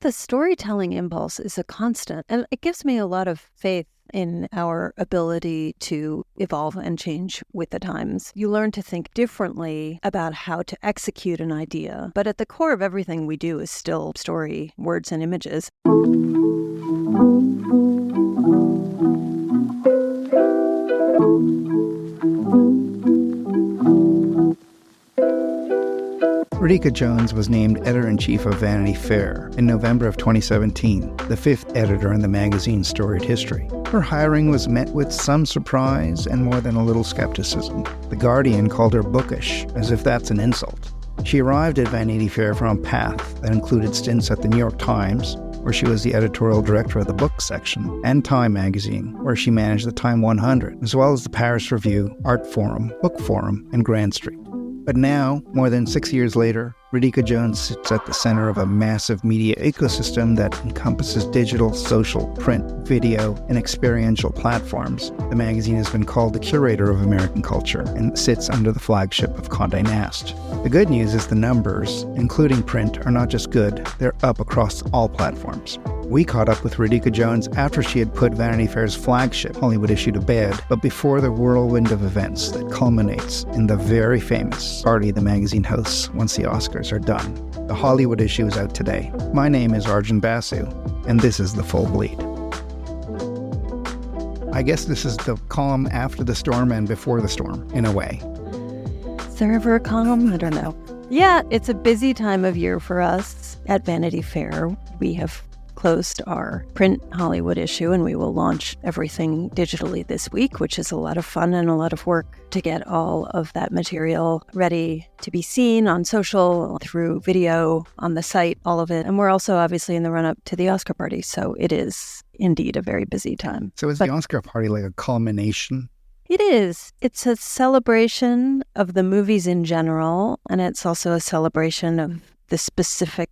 The storytelling impulse is a constant, and it gives me a lot of faith in our ability to evolve and change with the times. You learn to think differently about how to execute an idea, but at the core of everything we do is still story, words, and images. Rodica Jones was named editor-in-chief of Vanity Fair in November of 2017, the fifth editor in the magazine's storied history. Her hiring was met with some surprise and more than a little skepticism. The Guardian called her bookish, as if that's an insult. She arrived at Vanity Fair from a path that included stints at the New York Times, where she was the editorial director of the book section, and Time magazine, where she managed the Time 100, as well as the Paris Review, Art Forum, Book Forum, and Grand Street. But now, more than 6 years later, Rodica Jones sits at the center of a massive media ecosystem that encompasses digital, social, print, video, and experiential platforms. The magazine has been called the curator of American culture and sits under the flagship of Condé Nast. The good news is the numbers, including print, are not just good, they're up across all platforms. We caught up with Rodica Jones after she had put Vanity Fair's flagship Hollywood issue to bed, but before the whirlwind of events that culminates in the very famous party the magazine hosts once the Oscars are done. The Hollywood issue is out today. My name is Arjun Basu, and this is The Full Bleed. I guess this is the calm after the storm and before the storm, in a way. Is there ever a calm? I don't know. Yeah, it's a busy time of year for us at Vanity Fair. We have closed our print Hollywood issue, and we will launch everything digitally this week, which is a lot of fun and a lot of work to get all of that material ready to be seen on social, through video, on the site, all of it. And we're also obviously in the run-up to the Oscar party, so it is indeed a very busy time. So is the Oscar party like a culmination? It is. It's a celebration of the movies in general, and it's also a celebration of the specific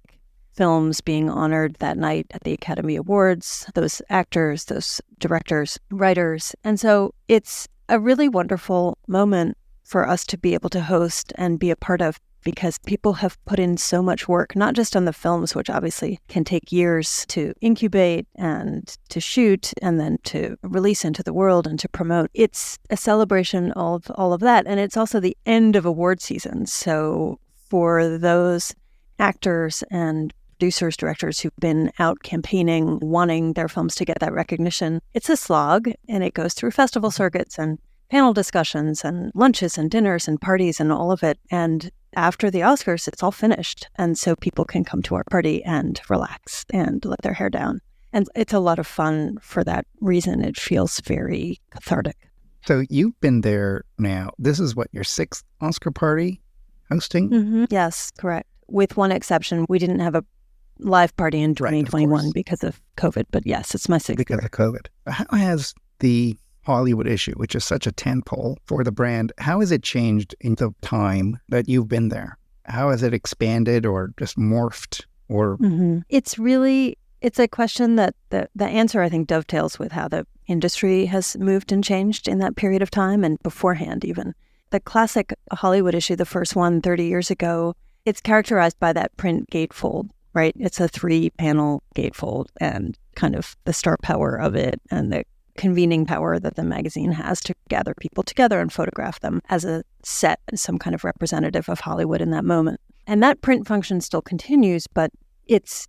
films being honored that night at the Academy Awards, those actors, those directors, writers. And so it's a really wonderful moment for us to be able to host and be a part of, because people have put in so much work, not just on the films, which obviously can take years to incubate and to shoot and then to release into the world and to promote. It's a celebration of all of that. And it's also the end of award season. So for those actors and producers, directors who've been out campaigning, wanting their films to get that recognition, it's a slog, and it goes through festival circuits and panel discussions and lunches and dinners and parties and all of it. And after the Oscars, it's all finished. And so people can come to our party and relax and let their hair down. And it's a lot of fun for that reason. It feels very cathartic. So you've been there now. This is what, your sixth Oscar party hosting? Mm-hmm. Yes, correct. With one exception, we didn't have a live party in 2021 because of COVID. But yes, it's my sixth because year. of COVID. How has the Hollywood issue, which is such a tentpole for the brand, how has it changed in the time that you've been there? How has it expanded or just morphed? Or It's a question that the answer, I think, dovetails with how the industry has moved and changed in that period of time and beforehand even. The classic Hollywood issue, the first one 30 years ago, it's characterized by that print gatefold, right? It's a 3-panel gatefold, and kind of the star power of it and the convening power that the magazine has to gather people together and photograph them as a set, as some kind of representative of Hollywood in that moment. And that print function still continues, but it's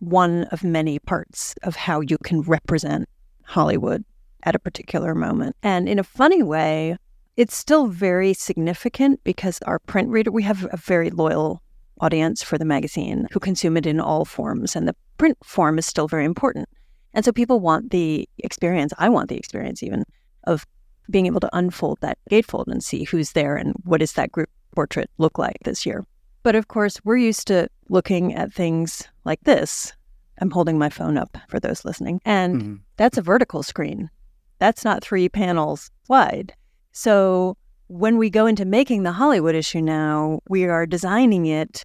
one of many parts of how you can represent Hollywood at a particular moment. And in a funny way, it's still very significant because our print reader, we have a very loyal audience for the magazine who consume it in all forms, and the print form is still very important. And so people want the experience, I want the experience even, of being able to unfold that gatefold and see who's there and what does that group portrait look like this year. But of course, we're used to looking at things like this. I'm holding my phone up for those listening. And that's a vertical screen. That's not 3 panels wide. So when we go into making the Hollywood issue now, we are designing it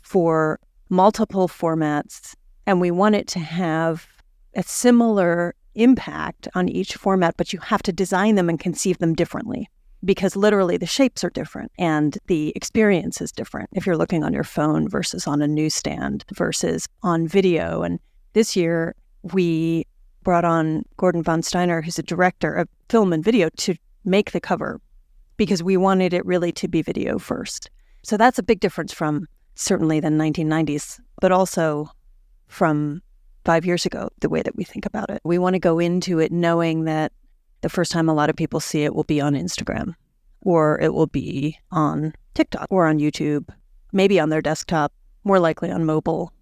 for multiple formats, and we want it to have a similar impact on each format, but you have to design them and conceive them differently. because literally the shapes are different and the experience is different if you're looking on your phone versus on a newsstand versus on video. And this year we brought on Gordon von Steiner, who's a director of film and video, to make the cover because we wanted it really to be video first. So that's a big difference from certainly the 1990s, but also from 5 years ago, the way that we think about it. We want to go into it knowing that the first time a lot of people see it will be on Instagram, or it will be on TikTok or on YouTube, maybe on their desktop, more likely on mobile,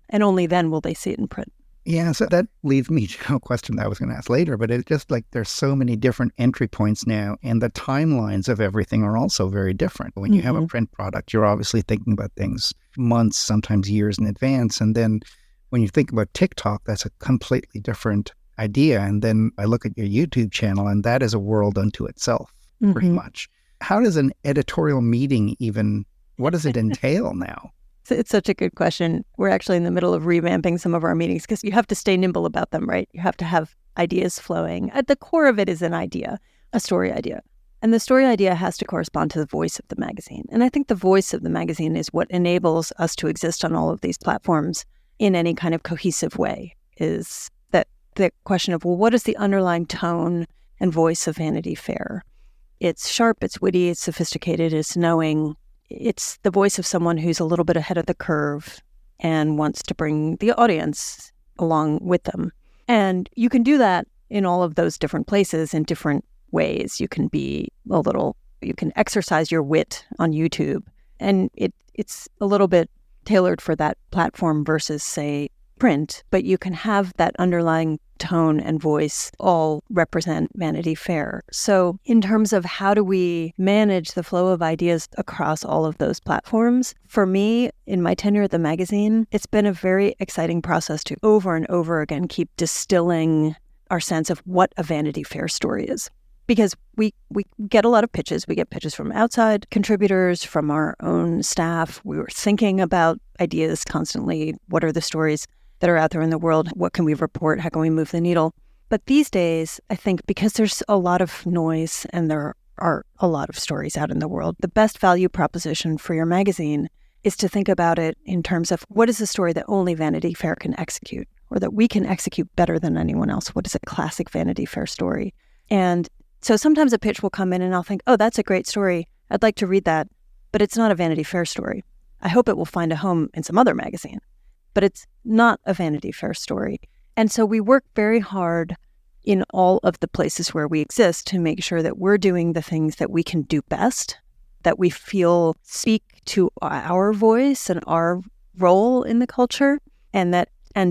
and only then will they see it in print. Yeah, so that leads me to a question that I was going to ask later, but it's just like there's so many different entry points now, and the timelines of everything are also very different. When you have a print product, you're obviously thinking about things months, sometimes years in advance, and then when you think about TikTok, that's a completely different idea. And then I look at your YouTube channel, and that is a world unto itself, pretty much. How does an editorial meeting even, what does it entail now? It's such a good question. We're actually in the middle of revamping some of our meetings because you have to stay nimble about them, right? You have to have ideas flowing. At the core of it is an idea, a story idea. And the story idea has to correspond to the voice of the magazine. And I think the voice of the magazine is what enables us to exist on all of these platforms in any kind of cohesive way, is that the question of, well, what is the underlying tone and voice of Vanity Fair? It's sharp, it's witty, it's sophisticated, it's knowing. It's the voice of someone who's a little bit ahead of the curve and wants to bring the audience along with them. And you can do that in all of those different places in different ways. You can you can exercise your wit on YouTube, and it's a little bit tailored for that platform versus, say, print, but you can have that underlying tone and voice all represent Vanity Fair. So in terms of how do we manage the flow of ideas across all of those platforms, for me, in my tenure at the magazine, it's been a very exciting process to over and over again keep distilling our sense of what a Vanity Fair story is. Because we get a lot of pitches. We get pitches from outside contributors, from our own staff. We were thinking about ideas constantly. What are the stories that are out there in the world? What can we report? How can we move the needle? But these days, I think because there's a lot of noise and there are a lot of stories out in the world, the best value proposition for your magazine is to think about it in terms of what is the story that only Vanity Fair can execute, or that we can execute better than anyone else? What is a classic Vanity Fair story? And so sometimes a pitch will come in and I'll think, oh, that's a great story. I'd like to read that, but it's not a Vanity Fair story. I hope it will find a home in some other magazine, but it's not a Vanity Fair story. And so we work very hard in all of the places where we exist to make sure that we're doing the things that we can do best, that we feel speak to our voice and our role in the culture, and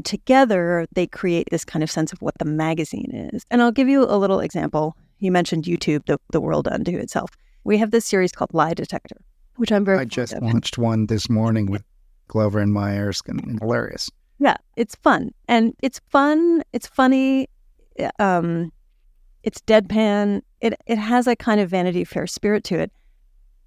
together they create this kind of sense of what the magazine is. And I'll give you a little example. You mentioned YouTube, the world unto itself. We have this series called Lie Detector, which I'm very I just watched one this morning with Glover and Myers, and hilarious. Yeah, it's fun. And it's fun, it's funny, it's deadpan. It has a kind of Vanity Fair spirit to it.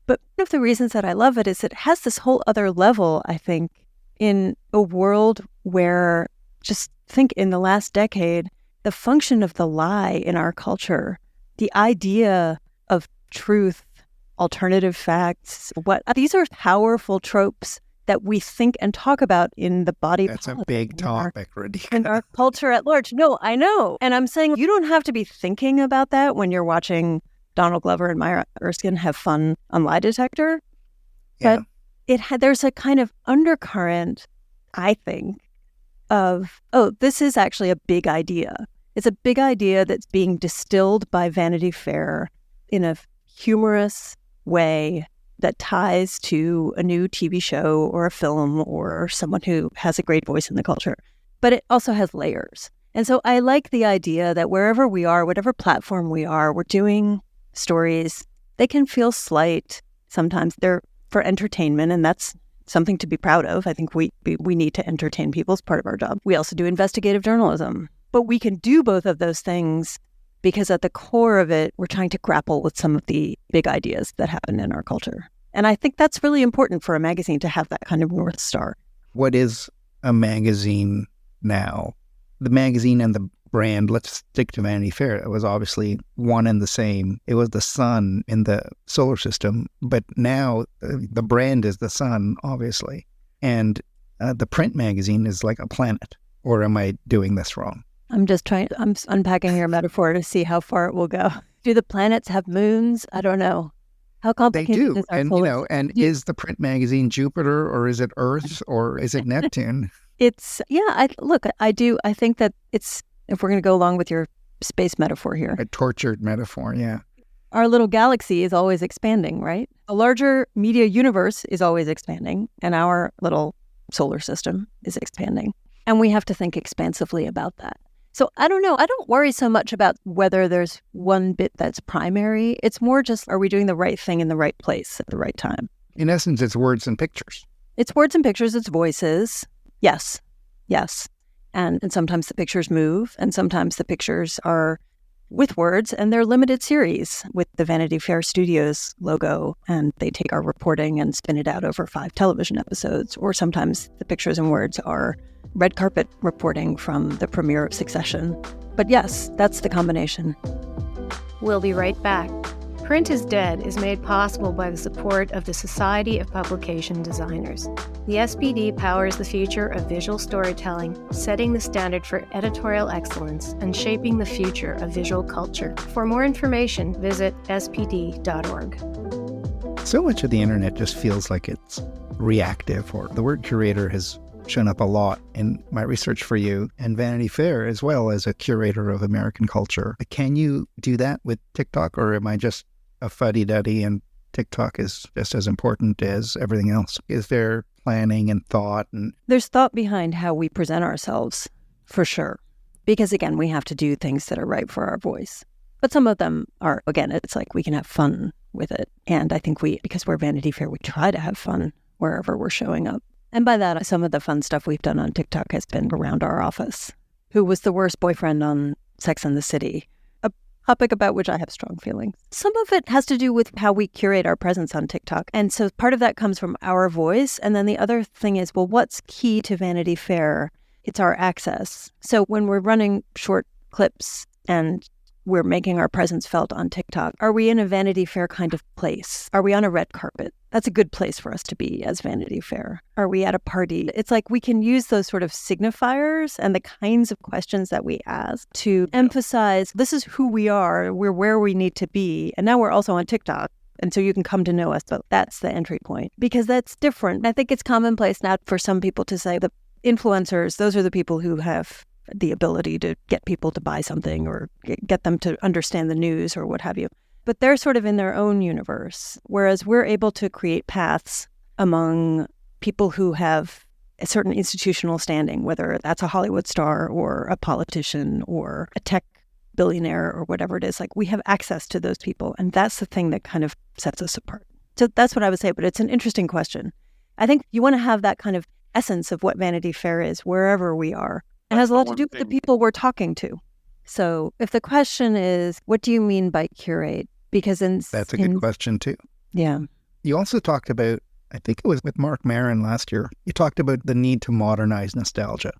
But one of the reasons that I love it is it has this whole other level, I think, in a world where, just think in the last decade, the function of the lie in our culture, the idea of truth, alternative facts, these are powerful tropes that we think and talk about in the body That's politic. a big topic, Radhika. In our culture at large. No, I know. And I'm saying you don't have to be thinking about that when you're watching Donald Glover and Myra Erskine have fun on Lie Detector. Yeah. But there's a kind of undercurrent, I think, of, oh, this is actually a big idea. It's a big idea that's being distilled by Vanity Fair in a humorous way that ties to a new TV show or a film or someone who has a great voice in the culture. But it also has layers. And so I like the idea that wherever we are, whatever platform we are, we're doing stories. They can feel slight. Sometimes they're for entertainment, and that's something to be proud of. I think we need to entertain people as part of our job. We also do investigative journalism. But we can do both of those things because at the core of it, we're trying to grapple with some of the big ideas that happen in our culture. And I think that's really important for a magazine to have that kind of North Star. What is a magazine now? The magazine and the brand, let's stick to Vanity Fair. It was obviously one and the same. It was the sun in the solar system, but now the brand is the sun, obviously. And the print magazine is like a planet. Or am I doing this wrong? I'm unpacking your metaphor to see how far it will go. Do the planets have moons? I don't know. How complicated They do. is our And, solar system? and is the print magazine Jupiter or is it Earth or is it Neptune? I do. I think that it's, if we're going to go along with your space metaphor here, A tortured metaphor, yeah. our little galaxy is always expanding, right? The larger media universe is always expanding, and our little solar system is expanding. And we have to think expansively about that. So I don't know. I don't worry so much about whether there's one bit that's primary. It's more just, are we doing the right thing in the right place at the right time? In essence, it's words and pictures. It's words and pictures, it's voices. Yes. And sometimes the pictures move, and sometimes the pictures are with words, and they're limited series with the Vanity Fair Studios logo, and they take our reporting and spin it out over 5 television episodes. Or sometimes the pictures and words are red carpet reporting from the premiere of Succession. But yes, that's the combination. We'll be right back. Print is Dead is made possible by the support of the Society of Publication Designers. The SPD powers the future of visual storytelling, setting the standard for editorial excellence and shaping the future of visual culture. For more information, visit spd.org. So much of the internet just feels like it's reactive, or the word curator has shown up a lot in my research for you and Vanity Fair, as well as a curator of American culture. Can you do that with TikTok, or am I just a fuddy-duddy and TikTok is just as important as everything else? Is there planning and thought? And there's thought behind how we present ourselves, for sure. Because again, we have to do things that are right for our voice. But some of them are, again, it's like we can have fun with it. And I think because we're Vanity Fair, we try to have fun wherever we're showing up. And by that, some of the fun stuff we've done on TikTok has been around our office. Who was the worst boyfriend on Sex and the City? A topic about which I have strong feelings. Some of it has to do with how we curate our presence on TikTok. And so part of that comes from our voice. And then the other thing is, well, what's key to Vanity Fair? It's our access. So when we're running short clips and we're making our presence felt on TikTok, are we in a Vanity Fair kind of place? Are we on a red carpet? That's a good place for us to be as Vanity Fair. Are we at a party? It's like we can use those sort of signifiers and the kinds of questions that we ask to emphasize this is who we are, we're where we need to be, and now we're also on TikTok. And so you can come to know us, but that's the entry point. Because that's different. I think it's commonplace now for some people to say the influencers, those are the people who have the ability to get people to buy something or get them to understand the news or what have you. But they're sort of in their own universe, whereas we're able to create paths among people who have a certain institutional standing, whether that's a Hollywood star or a politician or a tech billionaire or whatever it is. Like, we have access to those people, and that's the thing that kind of sets us apart. So that's what I would say, but it's an interesting question. I think you want to have that kind of essence of what Vanity Fair is wherever we are. It has a lot to do with the people we're talking to. So if the question is, what do you mean by curate? Because that's a good question too. Yeah. You also talked about, I think it was with Mark Maron last year, you talked about the need to modernize nostalgia,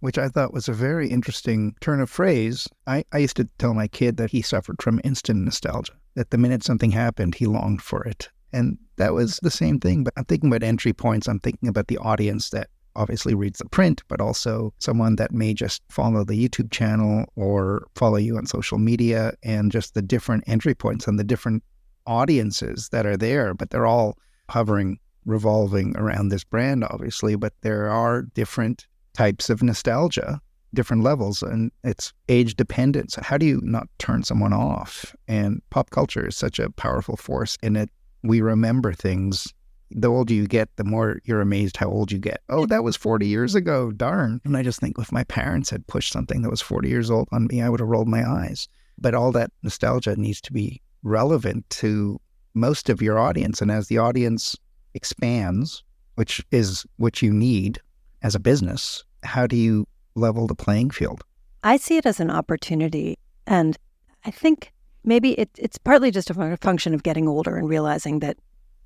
which I thought was a very interesting turn of phrase. I used to tell my kid that he suffered from instant nostalgia, that the minute something happened, he longed for it. And that was the same thing. But I'm thinking about entry points. I'm thinking about the audience that obviously reads the print, but also someone that may just follow the YouTube channel or follow you on social media, and just the different entry points and the different audiences that are there, but they're all hovering, revolving around this brand, obviously, but there are different types of nostalgia, different levels, and it's age dependent. So how do you not turn someone off? And pop culture is such a powerful force in it. We remember things. The older you get, the more you're amazed how old you get. Oh, that was 40 years ago, darn. And I just think if my parents had pushed something that was 40 years old on me, I would have rolled my eyes. But all that nostalgia needs to be relevant to most of your audience. And as the audience expands, which is what you need as a business, how do you level the playing field? I see it as an opportunity. And I think maybe it's partly just a function of getting older and realizing that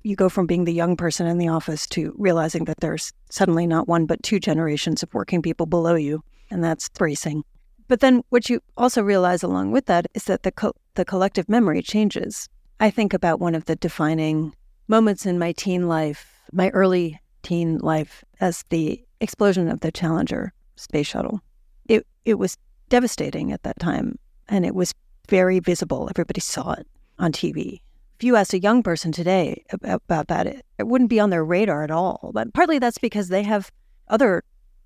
you go from being the young person in the office to realizing that there's suddenly not one but two generations of working people below you, and that's bracing. But then what you also realize along with that is that the collective memory changes. I think about one of the defining moments in my teen life, my early teen life, as the explosion of the Challenger space shuttle. It was devastating at that time, and it was very visible. Everybody saw it on TV. If you asked a young person today about that, it wouldn't be on their radar at all. But partly that's because they have other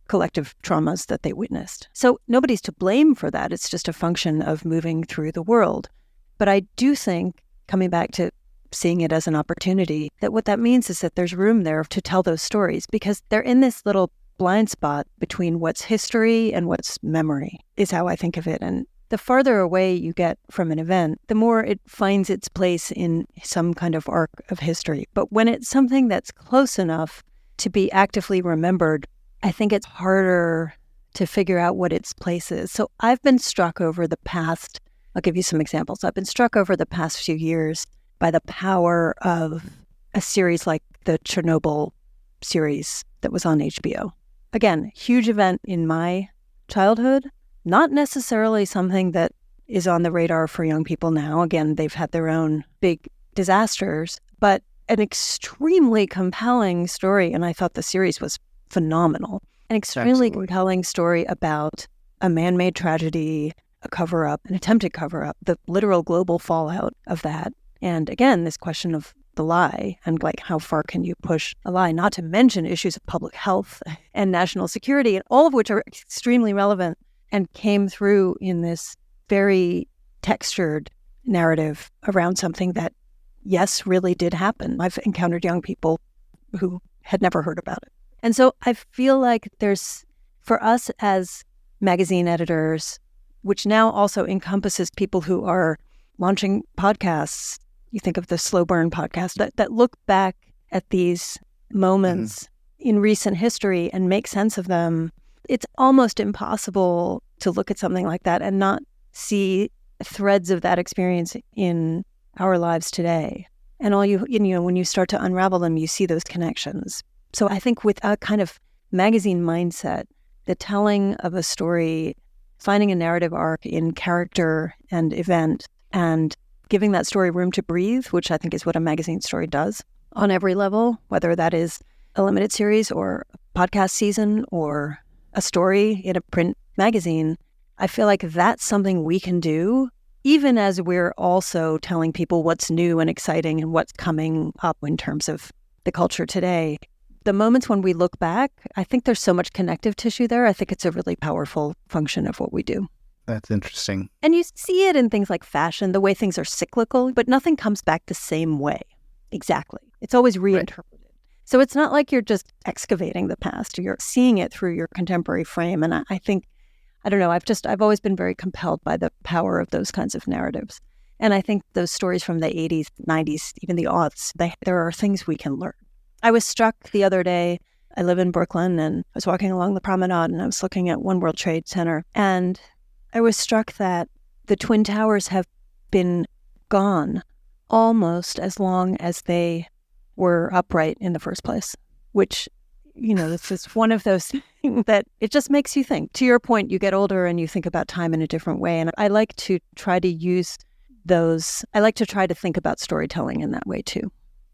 collective traumas that they witnessed. So nobody's to blame for that. It's just a function of moving through the world. But I do think, coming back to seeing it as an opportunity, that what that means is that there's room there to tell those stories, because they're in this little blind spot between what's history and what's memory, is how I think of it. And the farther away you get from an event, the more it finds its place in some kind of arc of history. But when it's something that's close enough to be actively remembered, I think it's harder to figure out what its place is. So I've been struck over the past, I'll give you some examples. I've been struck over the past few years by the power of a series like the Chernobyl series that was on HBO. Again, huge event in my childhood, not necessarily something that is on the radar for young people now. Again, they've had their own big disasters, but an extremely compelling story. And I thought the series was phenomenal. An extremely compelling story about a man-made tragedy, a cover-up, an attempted cover-up, the literal global fallout of that. And again, this question of the lie and like how far can you push a lie, not to mention issues of public health and national security, and all of which are extremely relevant and came through in this very textured narrative around something that, yes, really did happen. I've encountered young people who had never heard about it. And so I feel like there's, for us as magazine editors, which now also encompasses people who are launching podcasts, you think of the Slow Burn podcast, that look back at these moments in recent history and make sense of them. It's almost impossible to look at something like that and not see threads of that experience in our lives today. And all when you start to unravel them, you see those connections. So I think with a kind of magazine mindset, the telling of a story, finding a narrative arc in character and event, and giving that story room to breathe, which I think is what a magazine story does on every level, whether that is a limited series or a podcast season or a story in a print magazine. I feel like that's something we can do, even as we're also telling people what's new and exciting and what's coming up in terms of the culture today. The moments when we look back, I think there's so much connective tissue there. I think it's a really powerful function of what we do. That's interesting. And you see it in things like fashion, the way things are cyclical, but nothing comes back the same way. Exactly. It's always reinterpreted. Right. So it's not like you're just excavating the past. You're seeing it through your contemporary frame. And I think, I don't know, I've always been very compelled by the power of those kinds of narratives. And I think those stories from the 80s, 90s, even the aughts, there are things we can learn. I was struck the other day, I live in Brooklyn, and I was walking along the promenade and I was looking at One World Trade Center, and I was struck that the Twin Towers have been gone almost as long as they were upright in the first place, which, this is one of those things that it just makes you think. To your point, you get older and you think about time in a different way. And I like to try to use those. I like to try to think about storytelling in that way too.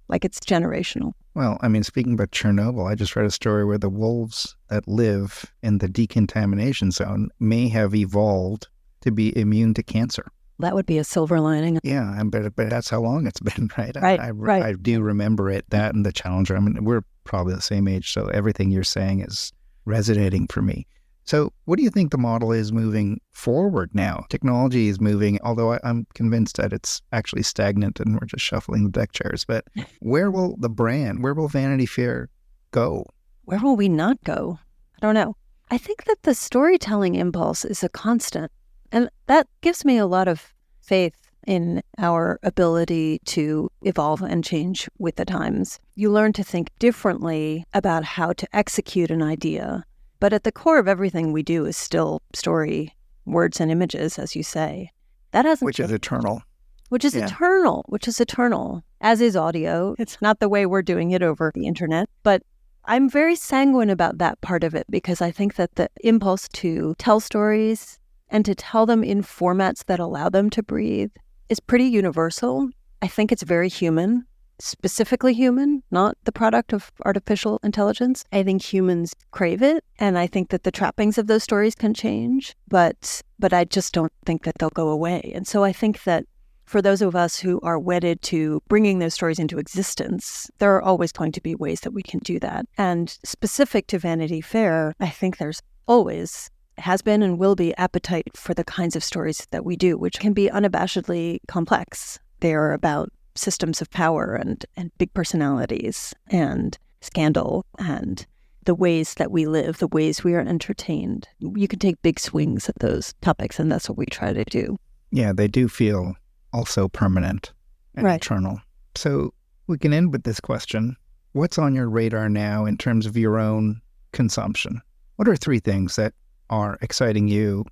Like it's generational. Well, speaking about Chernobyl, I just read a story where the wolves that live in the decontamination zone may have evolved to be immune to cancer. That would be a silver lining. Yeah, but that's how long it's been, right? Right. I do remember it, that and the Challenger. We're probably the same age, so everything you're saying is resonating for me. So what do you think the model is moving forward now? Technology is moving, although I'm convinced that it's actually stagnant and we're just shuffling the deck chairs. But where will Vanity Fair go? Where will we not go? I don't know. I think that the storytelling impulse is a constant. And that gives me a lot of faith in our ability to evolve and change with the times. You learn to think differently about how to execute an idea. But at the core of everything we do is still story, words and images, as you say. That hasn't Which is eternal. Which is eternal, as is audio. It's not the way we're doing it over the internet. But I'm very sanguine about that part of it because I think that the impulse to tell stories and to tell them in formats that allow them to breathe is pretty universal. I think it's very human, specifically human, not the product of artificial intelligence. I think humans crave it, and I think that the trappings of those stories can change, but I just don't think that they'll go away. And so I think that for those of us who are wedded to bringing those stories into existence, there are always going to be ways that we can do that. And specific to Vanity Fair, I think there's always has been and will be appetite for the kinds of stories that we do, which can be unabashedly complex. They are about systems of power and big personalities and scandal and the ways that we live, the ways we are entertained. You can take big swings at those topics, and that's what we try to do. Yeah, they do feel also permanent and eternal. So we can end with this question. What's on your radar now in terms of your own consumption? What are 3 things that are exciting you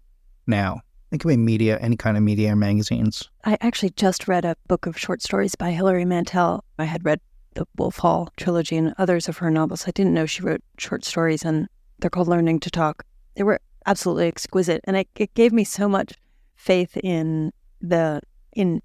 now? It could be media, any kind of media or magazines. I actually just read a book of short stories by Hilary Mantel. I had read the Wolf Hall trilogy and others of her novels. I didn't know she wrote short stories, and they're called Learning to Talk. They were absolutely exquisite, and it gave me so much faith in writerly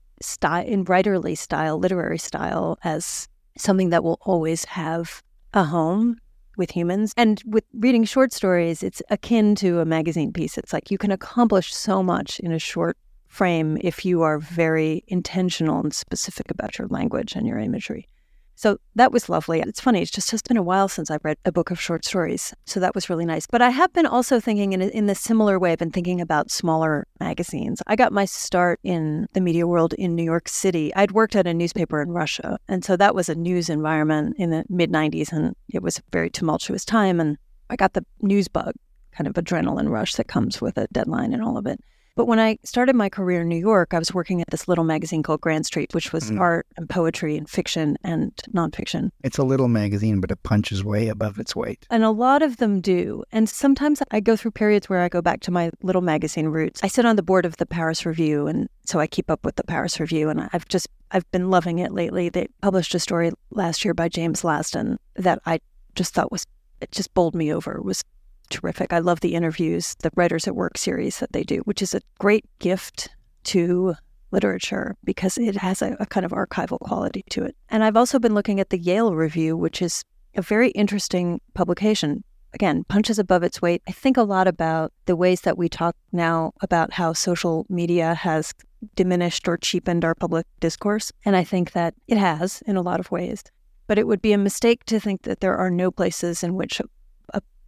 style, literary style, as something that will always have a home with humans. And with reading short stories, it's akin to a magazine piece. It's like you can accomplish so much in a short frame if you are very intentional and specific about your language and your imagery. So that was lovely. It's funny, it's just been a while since I've read a book of short stories. So that was really nice. But I have been also thinking in the similar way, I've been thinking about smaller magazines. I got my start in the media world in New York City. I'd worked at a newspaper in Russia. And so that was a news environment in the mid-90s. And it was a very tumultuous time. And I got the news bug, kind of adrenaline rush that comes with a deadline and all of it. But when I started my career in New York, I was working at this little magazine called Grand Street, which was art and poetry and fiction and nonfiction. It's a little magazine, but it punches way above its weight. And a lot of them do. And sometimes I go through periods where I go back to my little magazine roots. I sit on the board of the Paris Review, and so I keep up with the Paris Review. And I've been loving it lately. They published a story last year by James Laston that I just thought it just bowled me over. It was terrific. I love the interviews, the Writers at Work series that they do, which is a great gift to literature because it has a kind of archival quality to it. And I've also been looking at the Yale Review, which is a very interesting publication. Again, punches above its weight. I think a lot about the ways that we talk now about how social media has diminished or cheapened our public discourse. And I think that it has in a lot of ways. But it would be a mistake to think that there are no places in which a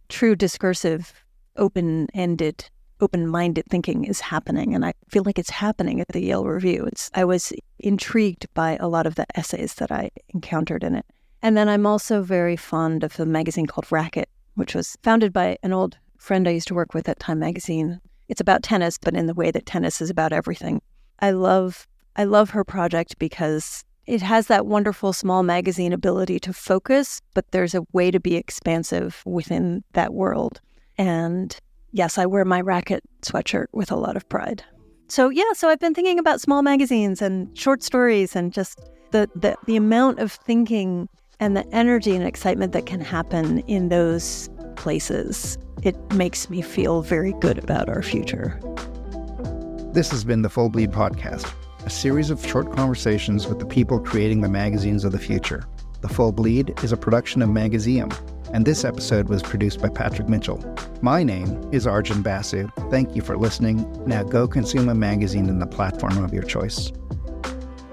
true discursive, open-ended, open-minded thinking is happening. And I feel like it's happening at the Yale Review. I was intrigued by a lot of the essays that I encountered in it. And then I'm also very fond of a magazine called Racket, which was founded by an old friend I used to work with at Time Magazine. It's about tennis, but in the way that tennis is about everything. I love her project because it has that wonderful small magazine ability to focus, but there's a way to be expansive within that world. And yes, I wear my Racket sweatshirt with a lot of pride. So I've been thinking about small magazines and short stories and just the amount of thinking and the energy and excitement that can happen in those places. It makes me feel very good about our future. This has been the Full Bleed Podcast, a series of short conversations with the people creating the magazines of the future. The Full Bleed is a production of Magazium, and this episode was produced by Patrick Mitchell. My name is Arjun Basu. Thank you for listening. Now go consume a magazine in the platform of your choice.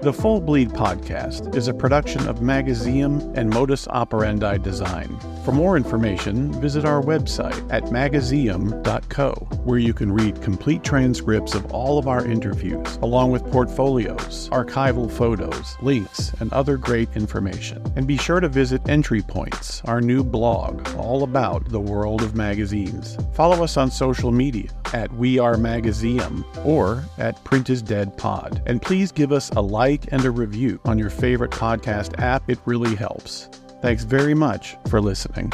The Full Bleed Podcast is a production of Magazium and Modus Operandi Design. For more information, visit our website at magazium.co, where you can read complete transcripts of all of our interviews, along with portfolios, archival photos, links, and other great information. And be sure to visit Entry Points, our new blog, all about the world of magazines. Follow us on social media at We Are Magazium or at Print is Dead Pod. And please give us a like and a review on your favorite podcast app. It really helps. Thanks very much for listening.